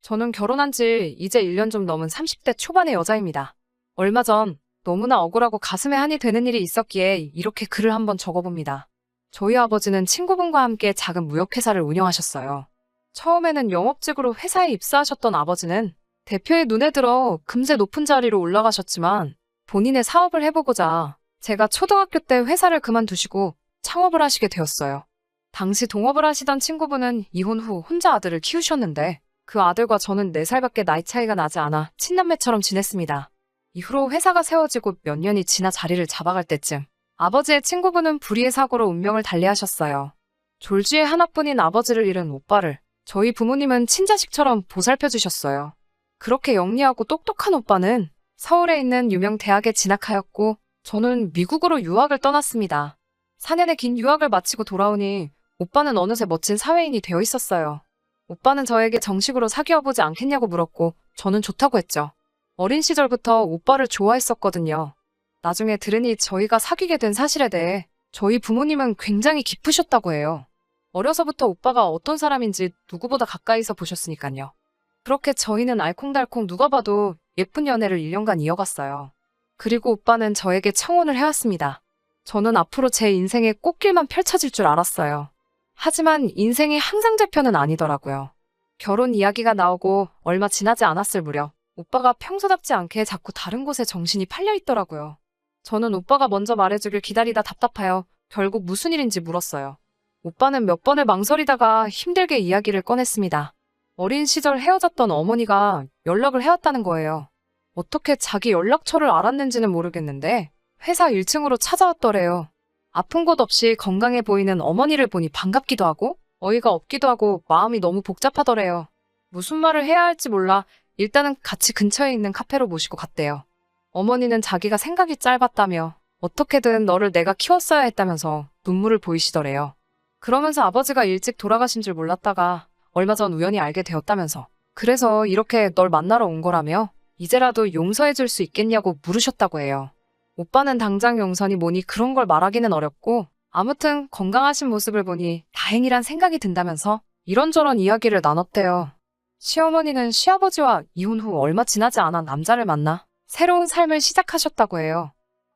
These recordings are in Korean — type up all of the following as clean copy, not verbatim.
저는 결혼한 지 이제 1년 좀 넘은 30대 초반의 여자입니다. 얼마 전 너무나 억울하고 가슴에 한이 되는 일이 있었기에 이렇게 글을 한번 적어봅니다. 저희 아버지는 친구분과 함께 작은 무역회사를 운영하셨어요. 처음에는 영업직으로 회사에 입사하셨던 아버지는 대표의 눈에 들어 금세 높은 자리로 올라가셨지만 본인의 사업을 해보고자 제가 초등학교 때 회사를 그만두시고 창업을 하시게 되었어요. 당시 동업을 하시던 친구분은 이혼 후 혼자 아들을 키우셨는데 그 아들과 저는 4살밖에 나이 차이가 나지 않아 친남매처럼 지냈습니다. 이후로 회사가 세워지고 몇 년이 지나 자리를 잡아갈 때쯤 아버지의 친구분은 불의의 사고로 운명을 달리하셨어요. 졸지에 하나뿐인 아버지를 잃은 오빠를 저희 부모님은 친자식처럼 보살펴 주셨어요. 그렇게 영리하고 똑똑한 오빠는 서울에 있는 유명 대학에 진학하였고 저는 미국으로 유학을 떠났습니다. 4년의 긴 유학을 마치고 돌아오니 오빠는 어느새 멋진 사회인이 되어 있었어요. 오빠는 저에게 정식으로 사귀어보지 않겠냐고 물었고 저는 좋다고 했죠. 어린 시절부터 오빠를 좋아했었거든요. 나중에 들으니 저희가 사귀게 된 사실에 대해 저희 부모님은 굉장히 기쁘셨다고 해요. 어려서부터 오빠가 어떤 사람인지 누구보다 가까이서 보셨으니까요. 그렇게 저희는 알콩달콩 누가 봐도 예쁜 연애를 1년간 이어갔어요. 그리고 오빠는 저에게 청혼을 해왔습니다. 저는 앞으로 제 인생의 꽃길만 펼쳐질 줄 알았어요. 하지만 인생이 항상제표는 아니더라고요. 결혼 이야기가 나오고 얼마 지나지 않았을 무렵 오빠가 평소답지 않게 자꾸 다른 곳에 정신이 팔려 있더라고요. 저는 오빠가 먼저 말해주길 기다리다 답답하여 결국 무슨 일인지 물었어요. 오빠는 몇 번을 망설이다가 힘들게 이야기를 꺼냈습니다. 어린 시절 헤어졌던 어머니가 연락을 해왔다는 거예요. 어떻게 자기 연락처를 알았는지는 모르겠는데 회사 1층으로 찾아왔더래요. 아픈 곳 없이 건강해 보이는 어머니를 보니 반갑기도 하고 어이가 없기도 하고 마음이 너무 복잡하더래요. 무슨 말을 해야 할지 몰라 일단은 같이 근처에 있는 카페로 모시고 갔대요. 어머니는 자기가 생각이 짧았다며 어떻게든 너를 내가 키웠어야 했다면서 눈물을 보이시더래요. 그러면서 아버지가 일찍 돌아가신 줄 몰랐다가 얼마 전 우연히 알게 되었다면서 그래서 이렇게 널 만나러 온 거라며 이제라도 용서해 줄 수 있겠냐고 물으셨다고 해요. 오빠는 당장 용서니 뭐니 그런 걸 말하기는 어렵고 아무튼 건강하신 모습을 보니 다행이란 생각이 든다면서 이런저런 이야기를 나눴대요. 시어머니는 시아버지와 이혼 후 얼마 지나지 않아 남자를 만나 새로운 삶을 시작하셨다고 해요.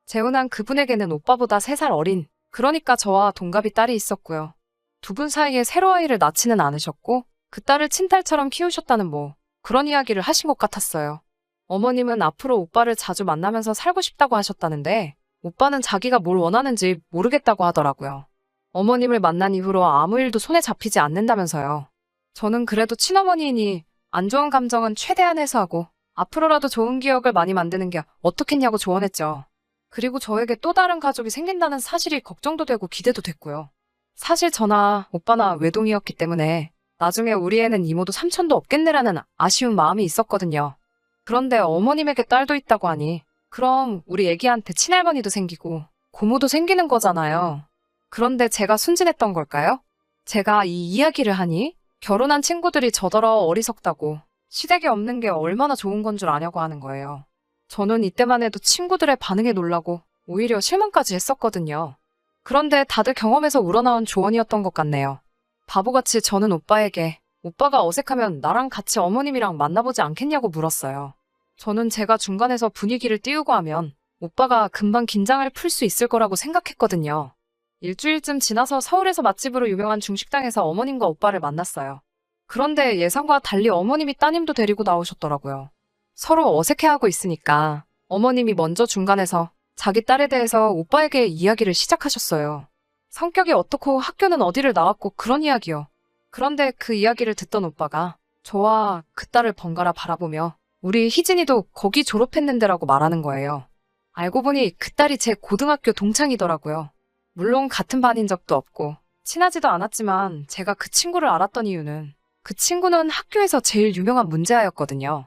재혼한 그분에게는 오빠보다 3살 어린 그러니까 저와 동갑이 딸이 있었고요. 두 분 사이에 새로 아이를 낳지는 않으셨고 그 딸을 친딸처럼 키우셨다는 뭐 그런 이야기를 하신 것 같았어요. 어머님은 앞으로 오빠를 자주 만나면서 살고 싶다고 하셨다는데 오빠는 자기가 뭘 원하는지 모르겠다고 하더라고요. 어머님을 만난 이후로 아무 일도 손에 잡히지 않는다면서요. 저는 그래도 친어머니이니 안 좋은 감정은 최대한 해소하고 앞으로라도 좋은 기억을 많이 만드는 게 어떻겠냐고 조언했죠. 그리고 저에게 또 다른 가족이 생긴다는 사실이 걱정도 되고 기대도 됐고요. 사실 저나 오빠나 외동이었기 때문에 나중에 우리 애는 이모도 삼촌도 없겠네라는 아쉬운 마음이 있었거든요. 그런데 어머님에게 딸도 있다고 하니 그럼 우리 애기한테 친할머니도 생기고 고모도 생기는 거잖아요. 그런데 제가 순진했던 걸까요? 제가 이 이야기를 하니 결혼한 친구들이 저더러 어리석다고 시댁에 없는 게 얼마나 좋은 건 줄 아냐고 하는 거예요. 저는 이때만 해도 친구들의 반응에 놀라고 오히려 실망까지 했었거든요. 그런데 다들 경험에서 우러나온 조언이었던 것 같네요. 바보같이 저는 오빠에게 오빠가 어색하면 나랑 같이 어머님이랑 만나보지 않겠냐고 물었어요. 저는 제가 중간에서 분위기를 띄우고 하면 오빠가 금방 긴장을 풀 수 있을 거라고 생각했거든요. 일주일쯤 지나서 서울에서 맛집으로 유명한 중식당에서 어머님과 오빠를 만났어요. 그런데 예상과 달리 어머님이 따님도 데리고 나오셨더라고요. 서로 어색해하고 있으니까 어머님이 먼저 중간에서 자기 딸에 대해서 오빠에게 이야기를 시작하셨어요. 성격이 어떻고 학교는 어디를 나왔고 그런 이야기요. 그런데 그 이야기를 듣던 오빠가 저와 그 딸을 번갈아 바라보며 우리 희진이도 거기 졸업했는데라고 말하는 거예요. 알고 보니 그 딸이 제 고등학교 동창이더라고요. 물론 같은 반인 적도 없고 친하지도 않았지만 제가 그 친구를 알았던 이유는 그 친구는 학교에서 제일 유명한 문제아였거든요.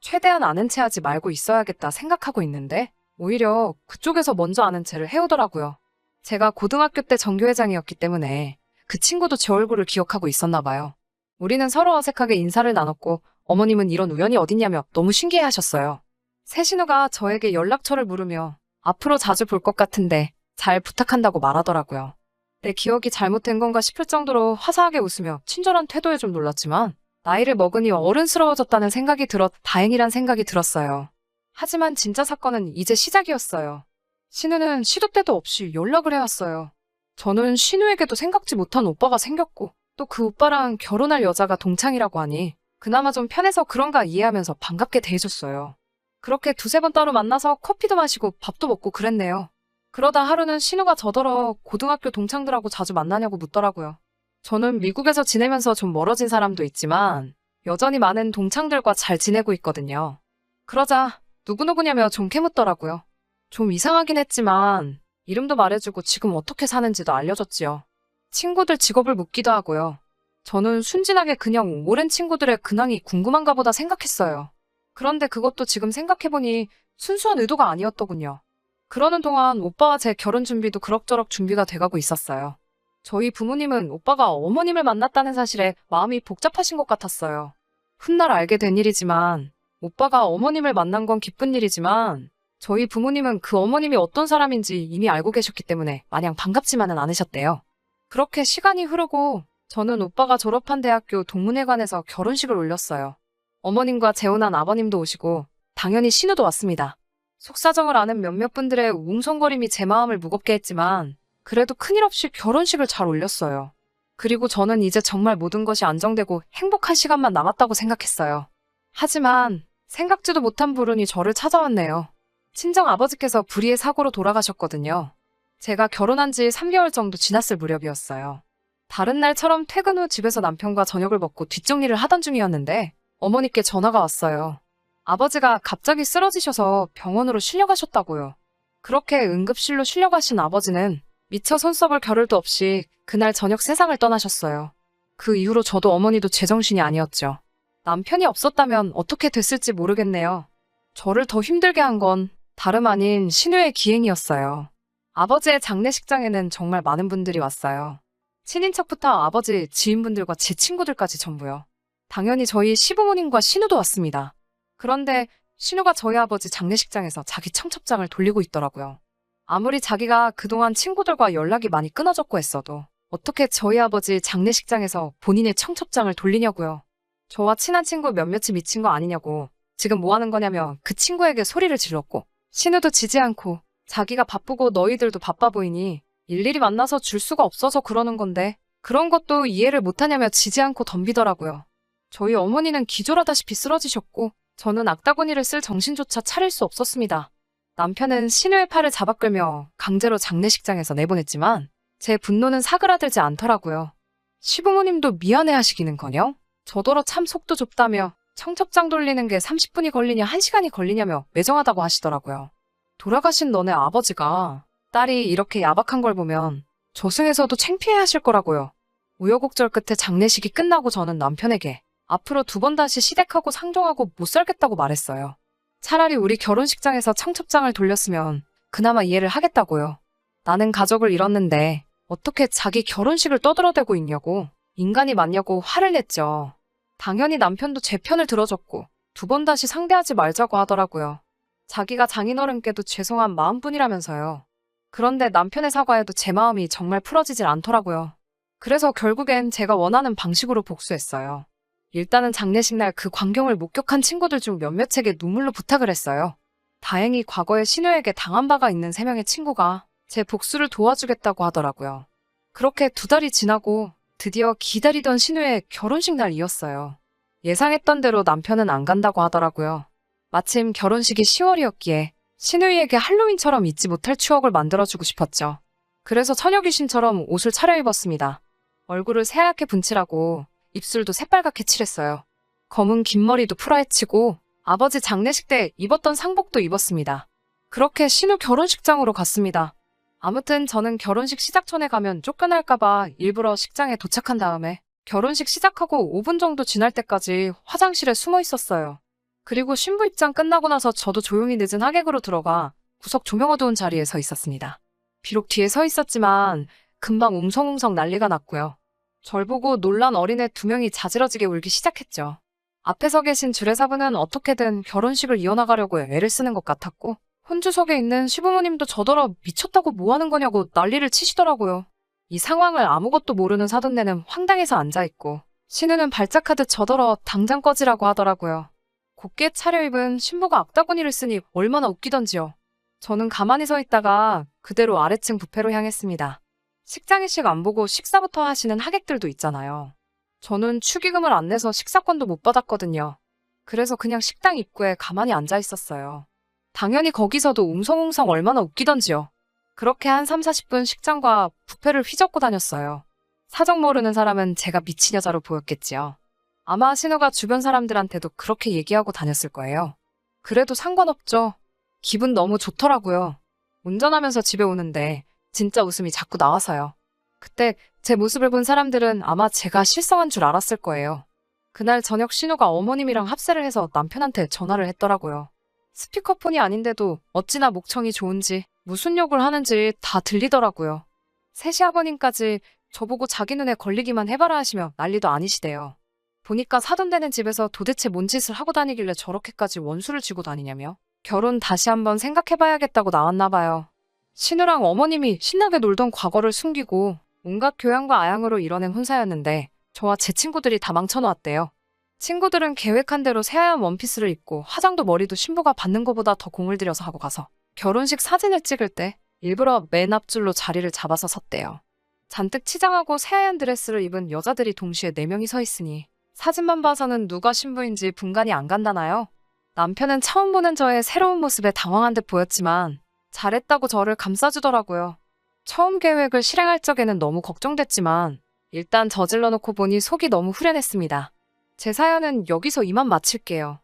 최대한 아는 체 하지 말고 있어야겠다 생각하고 있는데 오히려 그쪽에서 먼저 아는 체를 해오더라고요. 제가 고등학교 때 정교회장이었기 때문에 그 친구도 제 얼굴을 기억하고 있었나 봐요. 우리는 서로 어색하게 인사를 나눴고 어머님은 이런 우연이 어딨냐며 너무 신기해하셨어요. 새 신우가 저에게 연락처를 물으며 앞으로 자주 볼 것 같은데 잘 부탁한다고 말하더라고요. 내 기억이 잘못된 건가 싶을 정도로 화사하게 웃으며 친절한 태도에 좀 놀랐지만 나이를 먹으니 어른스러워졌다는 생각이 들어 다행이란 생각이 들었어요. 하지만 진짜 사건은 이제 시작이었어요. 신우는 시도 때도 없이 연락을 해왔어요. 저는 신우에게도 생각지 못한 오빠가 생겼고 또 그 오빠랑 결혼할 여자가 동창이라고 하니 그나마 좀 편해서 그런가 이해하면서 반갑게 대해줬어요. 그렇게 두세 번 따로 만나서 커피도 마시고 밥도 먹고 그랬네요. 그러다 하루는 신우가 저더러 고등학교 동창들하고 자주 만나냐고 묻더라고요. 저는 미국에서 지내면서 좀 멀어진 사람도 있지만 여전히 많은 동창들과 잘 지내고 있거든요. 그러자 누구누구냐며 좀 캐묻더라고요. 좀 이상하긴 했지만 이름도 말해주고 지금 어떻게 사는지도 알려줬지요. 친구들 직업을 묻기도 하고요. 저는 순진하게 그냥 오랜 친구들의 근황이 궁금한가 보다 생각했어요. 그런데 그것도 지금 생각해보니 순수한 의도가 아니었더군요. 그러는 동안 오빠와 제 결혼 준비도 그럭저럭 준비가 돼가고 있었어요. 저희 부모님은 오빠가 어머님을 만났다는 사실에 마음이 복잡하신 것 같았어요. 훗날 알게 된 일이지만 오빠가 어머님을 만난 건 기쁜 일이지만 저희 부모님은 그 어머님이 어떤 사람인지 이미 알고 계셨기 때문에 마냥 반갑지만은 않으셨대요. 그렇게 시간이 흐르고 저는 오빠가 졸업한 대학교 동문회관에서 결혼식을 올렸어요. 어머님과 재혼한 아버님도 오시고 당연히 신우도 왔습니다. 속사정을 아는 몇몇 분들의 웅성거림이 제 마음을 무겁게 했지만 그래도 큰일 없이 결혼식을 잘 올렸어요. 그리고 저는 이제 정말 모든 것이 안정되고 행복한 시간만 남았다고 생각했어요. 하지만 생각지도 못한 불운이 저를 찾아왔네요. 친정 아버지께서 불의의 사고로 돌아가셨거든요. 제가 결혼한 지 3개월 정도 지났을 무렵이었어요. 다른 날처럼 퇴근 후 집에서 남편과 저녁을 먹고 뒷정리를 하던 중이었는데 어머니께 전화가 왔어요. 아버지가 갑자기 쓰러지셔서 병원으로 실려가셨다고요. 그렇게 응급실로 실려가신 아버지는 미처 손써볼 겨를도 없이 그날 저녁 세상을 떠나셨어요. 그 이후로 저도 어머니도 제정신이 아니었죠. 남편이 없었다면 어떻게 됐을지 모르겠네요. 저를 더 힘들게 한 건 다름 아닌 신우의 기행이었어요. 아버지의 장례식장에는 정말 많은 분들이 왔어요. 친인척부터 아버지 지인분들과 제 친구들까지 전부요. 당연히 저희 시부모님과 신우도 왔습니다. 그런데 신우가 저희 아버지 장례식장에서 자기 청첩장을 돌리고 있더라고요. 아무리 자기가 그동안 친구들과 연락이 많이 끊어졌고 했어도 어떻게 저희 아버지 장례식장에서 본인의 청첩장을 돌리냐고요. 저와 친한 친구 몇몇이 미친 거 아니냐고 지금 뭐 하는 거냐며 그 친구에게 소리를 질렀고 신우도 지지 않고 자기가 바쁘고 너희들도 바빠 보이니 일일이 만나서 줄 수가 없어서 그러는 건데 그런 것도 이해를 못하냐며 지지 않고 덤비더라고요. 저희 어머니는 기절하다시피 쓰러지셨고 저는 악다구니를 쓸 정신조차 차릴 수 없었습니다. 남편은 신우의 팔을 잡아 끌며 강제로 장례식장에서 내보냈지만 제 분노는 사그라들지 않더라고요. 시부모님도 미안해하시기는커녕 저더러 참 속도 좁다며 청첩장 돌리는 게 30분이 걸리냐 1시간이 걸리냐며 매정하다고 하시더라고요. 돌아가신 너네 아버지가 딸이 이렇게 야박한 걸 보면 저승에서도 창피해하실 거라고요. 우여곡절 끝에 장례식이 끝나고 저는 남편에게 앞으로 2번 다시 시댁하고 상종하고 못 살겠다고 말했어요. 차라리 우리 결혼식장에서 청첩장을 돌렸으면 그나마 이해를 하겠다고요. 나는 가족을 잃었는데 어떻게 자기 결혼식을 떠들어대고 있냐고 인간이 맞냐고 화를 냈죠. 당연히 남편도 제 편을 들어줬고 2번 다시 상대하지 말자고 하더라고요. 자기가 장인어른께도 죄송한 마음뿐이라면서요. 그런데 남편의 사과에도 제 마음이 정말 풀어지질 않더라고요. 그래서 결국엔 제가 원하는 방식으로 복수했어요. 일단은 장례식 날 그 광경을 목격한 친구들 중 몇몇에게 눈물로 부탁을 했어요. 다행히 과거에 신우에게 당한 바가 있는 3명의 친구가 제 복수를 도와주겠다고 하더라고요. 그렇게 2달이 지나고 드디어 기다리던 신우의 결혼식 날이었어요. 예상했던 대로 남편은 안 간다고 하더라고요. 마침 결혼식이 10월이었기에 신우이에게 할로윈처럼 잊지 못할 추억을 만들어주고 싶었죠. 그래서 처녀귀신처럼 옷을 차려입었습니다. 얼굴을 새하얗게 분칠하고 입술도 새빨갛게 칠했어요. 검은 긴 머리도 풀어헤치고 아버지 장례식 때 입었던 상복도 입었습니다. 그렇게 신우 결혼식장으로 갔습니다. 아무튼 저는 결혼식 시작 전에 가면 쫓겨날까봐 일부러 식장에 도착한 다음에 결혼식 시작하고 5분 정도 지날 때까지 화장실에 숨어 있었어요. 그리고 신부 입장 끝나고 나서 저도 조용히 늦은 하객으로 들어가 구석 조명 어두운 자리에 서 있었습니다. 비록 뒤에 서 있었지만 금방 웅성웅성 난리가 났고요. 절 보고 놀란 어린애 2명이 자지러지게 울기 시작했죠. 앞에 서 계신 주례사분은 어떻게든 결혼식을 이어나가려고 애를 쓰는 것 같았고 혼주석에 있는 시부모님도 저더러 미쳤다고 뭐 하는 거냐고 난리를 치시더라고요. 이 상황을 아무것도 모르는 사돈네는 황당해서 앉아있고 신우는 발작하듯 저더러 당장 꺼지라고 하더라고요. 곱게 차려입은 신부가 악다구니를 쓰니 얼마나 웃기던지요. 저는 가만히 서 있다가 그대로 아래층 뷔페로 향했습니다. 식장 일식 안 보고 식사부터 하시는 하객들도 있잖아요. 저는 축의금을 안 내서 식사권도 못 받았거든요. 그래서 그냥 식당 입구에 가만히 앉아 있었어요. 당연히 거기서도 웅성웅성 얼마나 웃기던지요. 그렇게 한 3, 40분 식장과 뷔페를 휘젓고 다녔어요. 사정 모르는 사람은 제가 미친 여자로 보였겠지요. 아마 신우가 주변 사람들한테도 그렇게 얘기하고 다녔을 거예요. 그래도 상관없죠. 기분 너무 좋더라고요. 운전하면서 집에 오는데 진짜 웃음이 자꾸 나와서요. 그때 제 모습을 본 사람들은 아마 제가 실성한 줄 알았을 거예요. 그날 저녁 신우가 어머님이랑 합세를 해서 남편한테 전화를 했더라고요. 스피커폰이 아닌데도 어찌나 목청이 좋은지 무슨 욕을 하는지 다 들리더라고요. 셋이 아버님까지 저보고 자기 눈에 걸리기만 해봐라 하시며 난리도 아니시대요. 보니까 사돈되는 집에서 도대체 뭔 짓을 하고 다니길래 저렇게까지 원수를 쥐고 다니냐며 결혼 다시 한번 생각해봐야겠다고 나왔나 봐요. 신우랑 어머님이 신나게 놀던 과거를 숨기고 온갖 교양과 아양으로 이뤄낸 혼사였는데 저와 제 친구들이 다 망쳐놓았대요. 친구들은 계획한 대로 새하얀 원피스를 입고 화장도 머리도 신부가 받는 것보다 더 공을 들여서 하고 가서 결혼식 사진을 찍을 때 일부러 맨 앞줄로 자리를 잡아서 섰대요. 잔뜩 치장하고 새하얀 드레스를 입은 여자들이 동시에 4명이 서 있으니 사진만 봐서는 누가 신부인지 분간이 안 간다나요? 남편은 처음 보는 저의 새로운 모습에 당황한 듯 보였지만 잘했다고 저를 감싸주더라고요. 처음 계획을 실행할 적에는 너무 걱정됐지만 일단 저질러 놓고 보니 속이 너무 후련했습니다. 제 사연은 여기서 이만 마칠게요.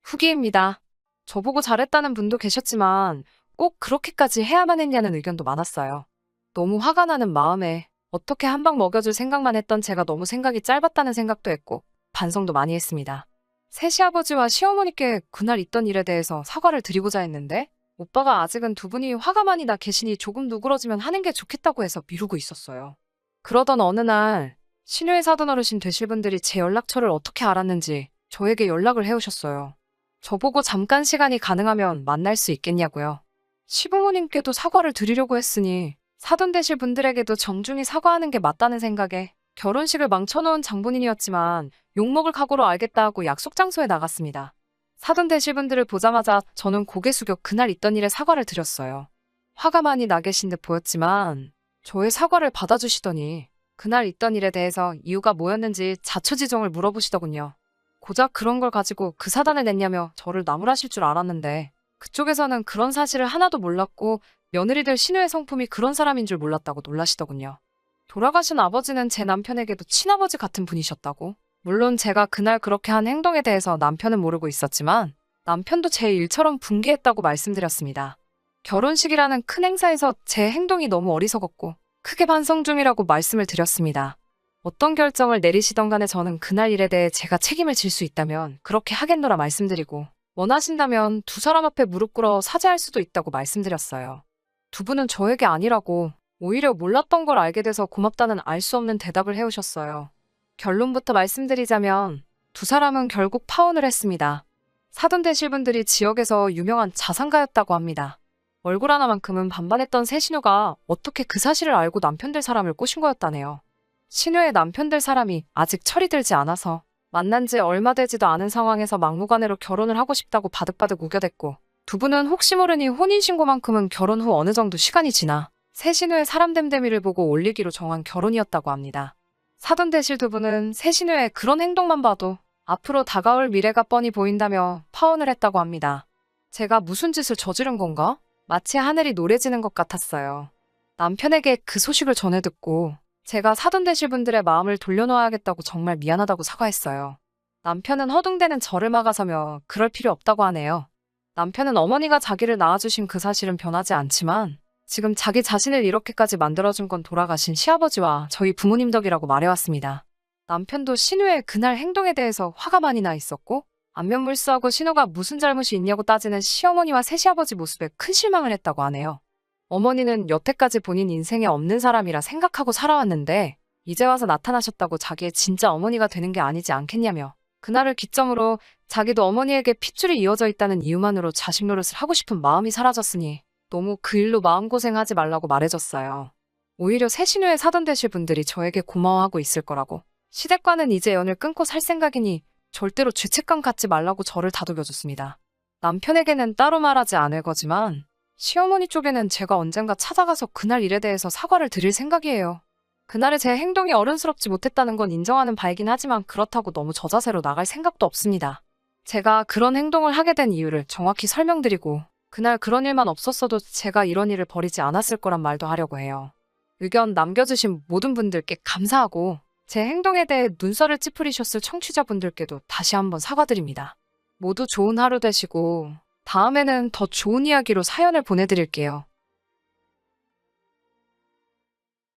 후기입니다. 저보고 잘했다는 분도 계셨지만 꼭 그렇게까지 해야만 했냐는 의견도 많았어요. 너무 화가 나는 마음에 어떻게 한 방 먹여줄 생각만 했던 제가 너무 생각이 짧았다는 생각도 했고 반성도 많이 했습니다. 새 시아버지와 시어머니께 그날 있던 일에 대해서 사과를 드리고자 했는데 오빠가 아직은 두 분이 화가 많이 나 계시니 조금 누그러지면 하는 게 좋겠다고 해서 미루고 있었어요. 그러던 어느 날 신우의 사돈 어르신 되실 분들이 제 연락처를 어떻게 알았는지 저에게 연락을 해오셨어요. 저보고 잠깐 시간이 가능하면 만날 수 있겠냐고요. 시부모님께도 사과를 드리려고 했으니 사돈 되실 분들에게도 정중히 사과하는 게 맞다는 생각에 결혼식을 망쳐놓은 장본인이었지만 욕먹을 각오로 알겠다 하고 약속 장소에 나갔습니다. 사돈 되실 분들을 보자마자 저는 고개 숙여 그날 있던 일에 사과를 드렸어요. 화가 많이 나 계신 듯 보였지만 저의 사과를 받아주시더니 그날 있던 일에 대해서 이유가 뭐였는지 자초지종을 물어보시더군요. 고작 그런 걸 가지고 그 사단을 냈냐며 저를 나무라실 줄 알았는데 그쪽에서는 그런 사실을 하나도 몰랐고 며느리들 신우의 성품이 그런 사람인 줄 몰랐다고 놀라시더군요. 돌아가신 아버지는 제 남편에게도 친아버지 같은 분이셨다고. 물론 제가 그날 그렇게 한 행동에 대해서 남편은 모르고 있었지만 남편도 제 일처럼 분개했다고 말씀드렸습니다. 결혼식이라는 큰 행사에서 제 행동이 너무 어리석었고 크게 반성 중이라고 말씀을 드렸습니다. 어떤 결정을 내리시던 간에 저는 그날 일에 대해 제가 책임을 질 수 있다면 그렇게 하겠노라 말씀드리고 원하신다면 두 사람 앞에 무릎 꿇어 사죄할 수도 있다고 말씀드렸어요. 두 분은 저에게 아니라고 오히려 몰랐던 걸 알게 돼서 고맙다는 알 수 없는 대답을 해오셨어요. 결론부터 말씀드리자면 두 사람은 결국 파혼을 했습니다. 사돈 되실 분들이 지역에서 유명한 자산가였다고 합니다. 얼굴 하나만큼은 반반했던 새 신우가 어떻게 그 사실을 알고 남편 될 사람을 꼬신 거였다네요. 신우의 남편 될 사람이 아직 철이 들지 않아서 만난 지 얼마 되지도 않은 상황에서 막무가내로 결혼을 하고 싶다고 바득바득 우겨댔고 두 분은 혹시 모르니 혼인신고만큼은 결혼 후 어느 정도 시간이 지나 새 신우의 사람 됨됨이를 보고 올리기로 정한 결혼이었다고 합니다. 사돈 되실 두 분은 새 신우의 그런 행동만 봐도 앞으로 다가올 미래가 뻔히 보인다며 파혼을 했다고 합니다. 제가 무슨 짓을 저지른 건가? 마치 하늘이 노래지는 것 같았어요. 남편에게 그 소식을 전해 듣고 제가 사돈 되실 분들의 마음을 돌려놓아야겠다고 정말 미안하다고 사과했어요. 남편은 허둥대는 저를 막아서며 그럴 필요 없다고 하네요. 남편은 어머니가 자기를 낳아주신 그 사실은 변하지 않지만 지금 자기 자신을 이렇게까지 만들어준 건 돌아가신 시아버지와 저희 부모님 덕이라고 말해왔습니다. 남편도 신우의 그날 행동에 대해서 화가 많이 나 있었고 안면물수하고 신우가 무슨 잘못이 있냐고 따지는 시어머니와 새시아버지 모습에 큰 실망을 했다고 하네요. 어머니는 여태까지 본인 인생에 없는 사람이라 생각하고 살아왔는데 이제 와서 나타나셨다고 자기의 진짜 어머니가 되는 게 아니지 않겠냐며 그날을 기점으로 자기도 어머니에게 핏줄이 이어져 있다는 이유만으로 자식 노릇을 하고 싶은 마음이 사라졌으니 너무 그 일로 마음고생하지 말라고 말해줬어요. 오히려 세신호에 사돈 되실 분들이 저에게 고마워하고 있을 거라고. 시댁과는 이제 연을 끊고 살 생각이니 절대로 죄책감 갖지 말라고 저를 다독여줬습니다. 남편에게는 따로 말하지 않을 거지만 시어머니 쪽에는 제가 언젠가 찾아가서 그날 일에 대해서 사과를 드릴 생각이에요. 그날의 제 행동이 어른스럽지 못했다는 건 인정하는 바이긴 하지만 그렇다고 너무 저자세로 나갈 생각도 없습니다. 제가 그런 행동을 하게 된 이유를 정확히 설명드리고 그날 그런 일만 없었어도 제가 이런 일을 벌이지 않았을 거란 말도 하려고 해요. 의견 남겨주신 모든 분들께 감사하고 제 행동에 대해 눈살을 찌푸리셨을 청취자분들께도 다시 한번 사과드립니다. 모두 좋은 하루 되시고 다음에는 더 좋은 이야기로 사연을 보내드릴게요.